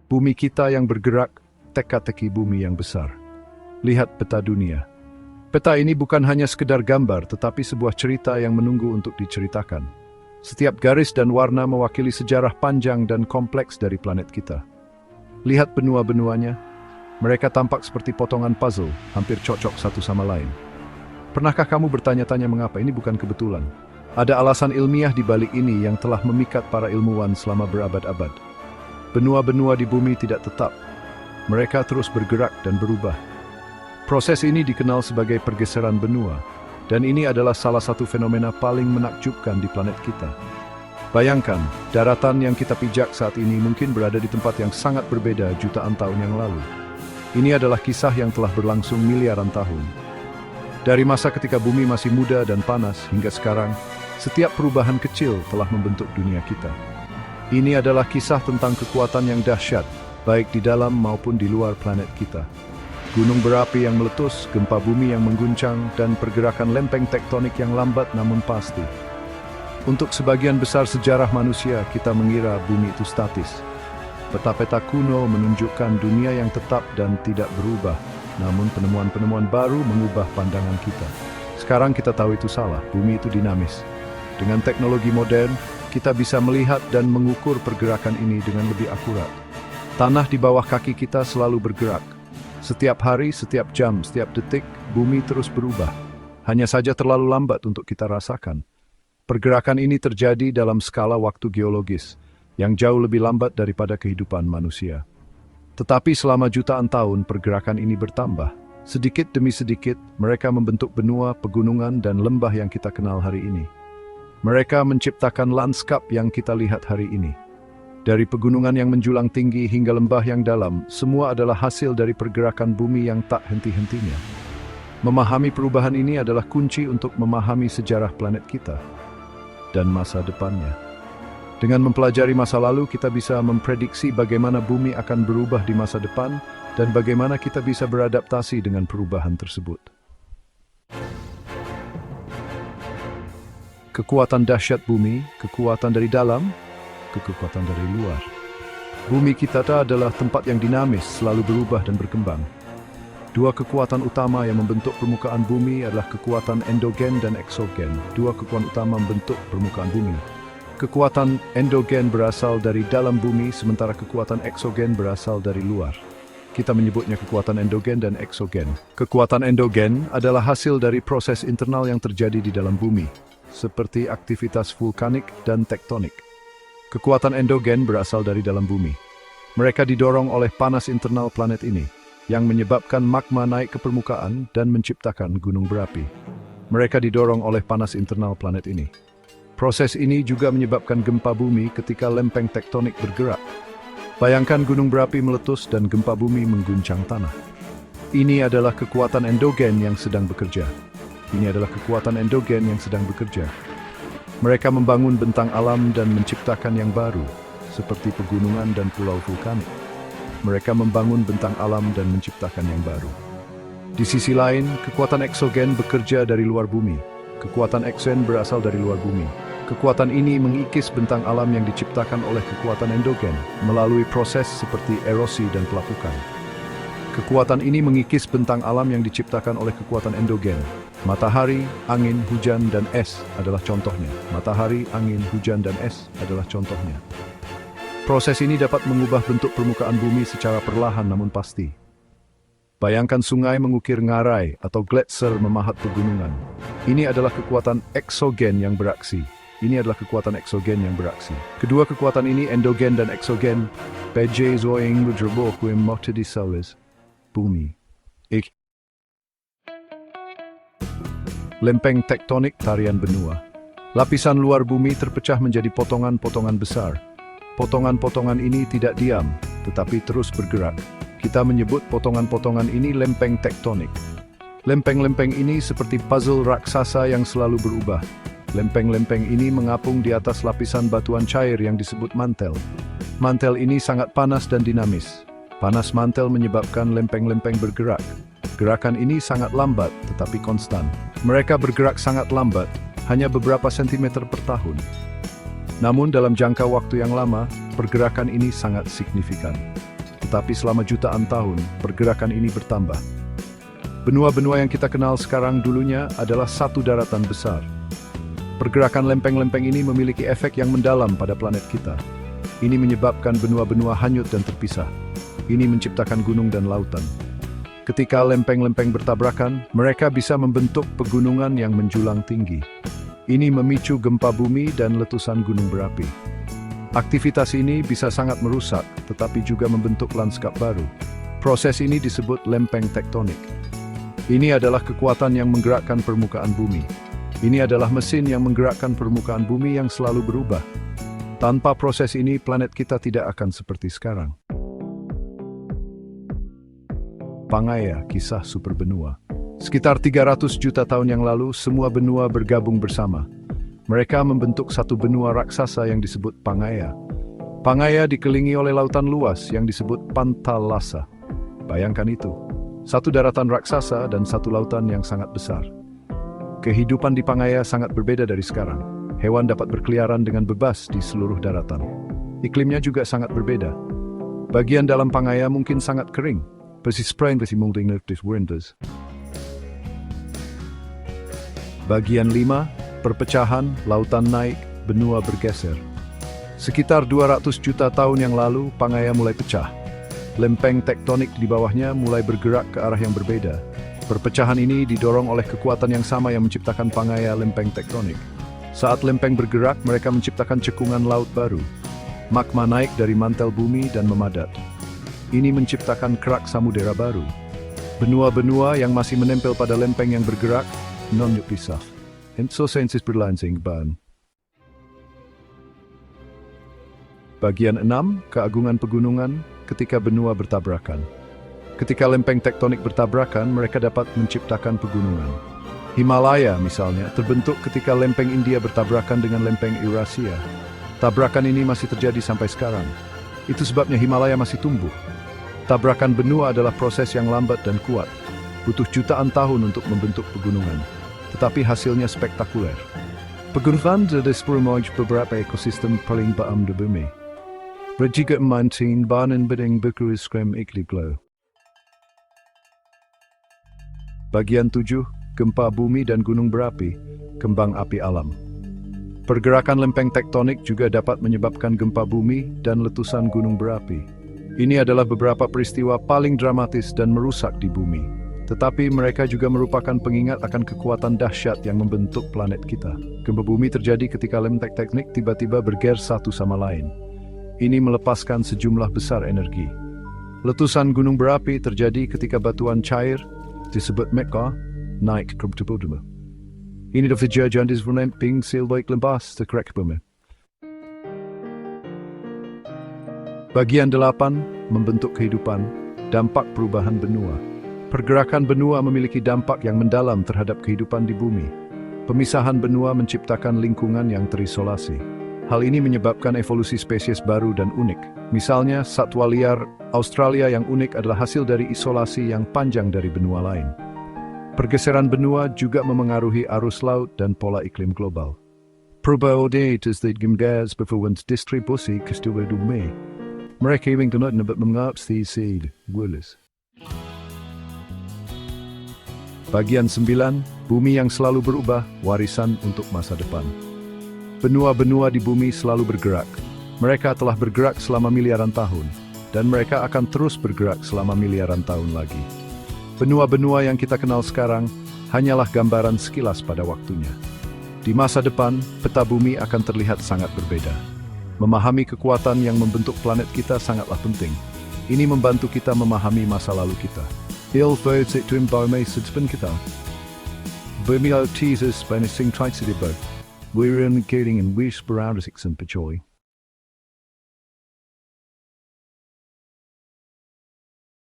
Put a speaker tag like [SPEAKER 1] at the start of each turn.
[SPEAKER 1] Bumi kita yang bergerak, teka-teki bumi yang besar. Lihat peta dunia. Peta ini bukan hanya sekedar gambar, tetapi sebuah cerita yang menunggu untuk diceritakan. Setiap garis dan warna mewakili sejarah panjang dan kompleks dari planet kita. Lihat benua-benuanya. Mereka tampak seperti potongan puzzle, hampir cocok satu sama lain. Pernahkah kamu bertanya-tanya mengapa ini bukan kebetulan? Ada alasan ilmiah di balik ini yang telah memikat para ilmuwan selama berabad-abad. Benua-benua di bumi tidak tetap. Mereka terus bergerak dan berubah. Proses ini dikenal sebagai pergeseran benua, dan ini adalah salah satu fenomena paling menakjubkan di planet kita. Bayangkan, daratan yang kita pijak saat ini mungkin berada di tempat yang sangat berbeda jutaan tahun yang lalu. Ini adalah kisah yang telah berlangsung miliaran tahun. Dari masa ketika bumi masih muda dan panas hingga sekarang, setiap perubahan kecil telah membentuk dunia kita. Ini adalah kisah tentang kekuatan yang dahsyat, baik di dalam maupun di luar planet kita. Gunung berapi yang meletus, gempa bumi yang mengguncang, dan pergerakan lempeng tektonik yang lambat namun pasti. Untuk sebagian besar sejarah manusia, kita mengira bumi itu statis. Peta-peta kuno menunjukkan dunia yang tetap dan tidak berubah, namun penemuan-penemuan baru mengubah pandangan kita. Sekarang kita tahu itu salah, bumi itu dinamis. Dengan teknologi modern, kita bisa melihat dan mengukur pergerakan ini dengan lebih akurat. Tanah di bawah kaki kita selalu bergerak. Setiap hari, setiap jam, setiap detik, bumi terus berubah. Hanya saja terlalu lambat untuk kita rasakan. Pergerakan ini terjadi dalam skala waktu geologis, yang jauh lebih lambat daripada kehidupan manusia. Tetapi selama jutaan tahun, pergerakan ini bertambah. Sedikit demi sedikit, mereka membentuk benua, pegunungan, dan lembah yang kita kenal hari ini. Mereka menciptakan lanskap yang kita lihat hari ini. Dari pegunungan yang menjulang tinggi hingga lembah yang dalam, semua adalah hasil dari pergerakan bumi yang tak henti-hentinya. Memahami perubahan ini adalah kunci untuk memahami sejarah planet kita dan masa depannya. Dengan mempelajari masa lalu, kita bisa memprediksi bagaimana bumi akan berubah di masa depan dan bagaimana kita bisa beradaptasi dengan perubahan tersebut. Kekuatan dahsyat bumi, kekuatan dari dalam, kekuatan dari luar. Bumi kita adalah tempat yang dinamis, selalu berubah dan berkembang. Dua kekuatan utama yang membentuk permukaan bumi adalah kekuatan endogen dan eksogen. Dua kekuatan utama membentuk permukaan bumi. Kekuatan endogen berasal dari dalam bumi, sementara kekuatan eksogen berasal dari luar. Kita menyebutnya kekuatan endogen dan eksogen. Kekuatan endogen adalah hasil dari proses internal yang terjadi di dalam bumi, seperti aktivitas vulkanik dan tektonik. Kekuatan endogen berasal dari dalam bumi. Mereka didorong oleh panas internal planet ini, yang menyebabkan magma naik ke permukaan dan menciptakan gunung berapi. Mereka didorong oleh panas internal planet ini. Proses ini juga menyebabkan gempa bumi ketika lempeng tektonik bergerak. Bayangkan gunung berapi meletus dan gempa bumi mengguncang tanah. Ini adalah kekuatan endogen yang sedang bekerja. Ini adalah kekuatan endogen yang sedang bekerja. Mereka membangun bentang alam dan menciptakan yang baru, seperti pegunungan dan pulau vulkanik. Mereka membangun bentang alam dan menciptakan yang baru. Di sisi lain, kekuatan eksogen bekerja dari luar bumi. Kekuatan eksogen berasal dari luar bumi. Kekuatan ini mengikis bentang alam yang diciptakan oleh kekuatan endogen melalui proses seperti erosi dan pelapukan. Kekuatan ini mengikis bentang alam yang diciptakan oleh kekuatan endogen. Matahari, angin, hujan, dan es adalah contohnya. Matahari, angin, hujan, dan es adalah contohnya. Proses ini dapat mengubah bentuk permukaan bumi secara perlahan namun pasti. Bayangkan sungai mengukir ngarai atau gletser memahat pegunungan. Ini adalah kekuatan eksogen yang beraksi. Ini adalah kekuatan eksogen yang beraksi. Kedua kekuatan ini, endogen dan eksogen, zoing berjerboh motedi saules. Bumi. Lempeng tektonik tarian benua. Lapisan luar bumi terpecah menjadi potongan-potongan besar. Potongan-potongan ini tidak diam, tetapi terus bergerak. Kita menyebut potongan-potongan ini lempeng tektonik. Lempeng-lempeng ini seperti puzzle raksasa yang selalu berubah. Lempeng-lempeng ini mengapung di atas lapisan batuan cair yang disebut mantel. Mantel ini sangat panas dan dinamis. Panas mantel menyebabkan lempeng-lempeng bergerak. Gerakan ini sangat lambat tetapi konstan. Mereka bergerak sangat lambat, hanya beberapa sentimeter per tahun. Namun dalam jangka waktu yang lama, pergerakan ini sangat signifikan. tetapi selama jutaan tahun, pergerakan ini bertambah. Benua-benua yang kita kenal sekarang dulunya adalah satu daratan besar. Pergerakan lempeng-lempeng ini memiliki efek yang mendalam pada planet kita. Ini menyebabkan benua-benua hanyut dan terpisah. Ini menciptakan gunung dan lautan. Ketika lempeng-lempeng bertabrakan, mereka bisa membentuk pegunungan yang menjulang tinggi. Ini memicu gempa bumi dan letusan gunung berapi. Aktivitas ini bisa sangat merusak, tetapi juga membentuk lanskap baru. Proses ini disebut lempeng tektonik. Ini adalah kekuatan yang menggerakkan permukaan bumi. Ini adalah mesin yang menggerakkan permukaan bumi yang selalu berubah. Tanpa proses ini, planet kita tidak akan seperti sekarang. Pangaea, kisah superbenua. Sekitar 300 juta tahun yang lalu, semua benua bergabung bersama. Mereka membentuk satu benua raksasa yang disebut Pangaea. Pangaea dikelilingi oleh lautan luas yang disebut Panthalassa. Bayangkan itu. Satu daratan raksasa dan satu lautan yang sangat besar. Kehidupan di Pangaea sangat berbeda dari sekarang. Hewan dapat berkeliaran dengan bebas di seluruh daratan. Iklimnya juga sangat berbeda. Bagian dalam Pangaea mungkin sangat kering. Bagian 5, perpecahan, lautan naik, benua bergeser. Sekitar 200 juta tahun yang lalu, Pangaea mulai pecah. Lempeng tektonik di bawahnya mulai bergerak ke arah yang berbeda. Perpecahan ini didorong oleh kekuatan yang sama yang menciptakan Pangaea lempeng tektonik. Saat lempeng bergerak, mereka menciptakan cekungan laut baru. Magma naik dari mantel bumi dan memadat. Ini menciptakan kerak samudera baru. Benua-benua yang masih menempel pada lempeng yang bergerak, non-pisah. Ensosensis berlansing ban. Bagian 6, keagungan pegunungan ketika benua bertabrakan. Ketika lempeng tektonik bertabrakan, mereka dapat menciptakan pegunungan. Himalaya, misalnya, terbentuk ketika lempeng India bertabrakan dengan lempeng Eurasia. Tabrakan ini masih terjadi sampai sekarang. Itu sebabnya Himalaya masih tumbuh. Tabrakan benua adalah proses yang lambat dan kuat. Butuh jutaan tahun untuk membentuk pegunungan. Tetapi hasilnya spektakuler. Pegunungan adalah beberapa ekosistem paling baam di bumi. Berjika mantin banan bedeng berkuris krem ikliglo. Bagian 7, gempa bumi dan gunung berapi, kembang api alam. Pergerakan lempeng tektonik juga dapat menyebabkan gempa bumi dan letusan gunung berapi. Ini adalah beberapa peristiwa paling dramatis dan merusak di bumi. Tetapi mereka juga merupakan pengingat akan kekuatan dahsyat yang membentuk planet kita. Gempa bumi terjadi ketika lempeng tektonik tiba-tiba bergeser satu sama lain. Ini melepaskan sejumlah besar energi. Letusan gunung berapi terjadi ketika batuan cair, disebut meteor, naik ke bumi. Ini adalah kejadian di lempeng silbaik lembas terkerek bumi. Bagian 8, membentuk kehidupan, dampak perubahan benua. Pergerakan benua memiliki dampak yang mendalam terhadap kehidupan di bumi. Pemisahan benua menciptakan lingkungan yang terisolasi. Hal ini menyebabkan evolusi spesies baru dan unik. Misalnya, satwa liar Australia yang unik adalah hasil dari isolasi yang panjang dari benua lain. Pergeseran benua juga memengaruhi arus laut dan pola iklim global. Perubahan gas berfungsi distribusi ke seluruh dunia. Mereka ingin dapat mengatasi seed gulis. Bagian 9, bumi yang selalu berubah, warisan untuk masa depan. Benua-benua di bumi selalu bergerak. Mereka telah bergerak selama miliaran tahun, dan mereka akan terus bergerak selama miliaran tahun lagi. Benua-benua yang kita kenal sekarang hanyalah gambaran sekilas pada waktunya. Di masa depan, peta bumi akan terlihat sangat berbeda. Memahami kekuatan yang membentuk planet kita sangatlah penting. Ini membantu kita memahami masa lalu kita. Bumi teases by sing tight city boat. We're in getting and wish around us and enjoy.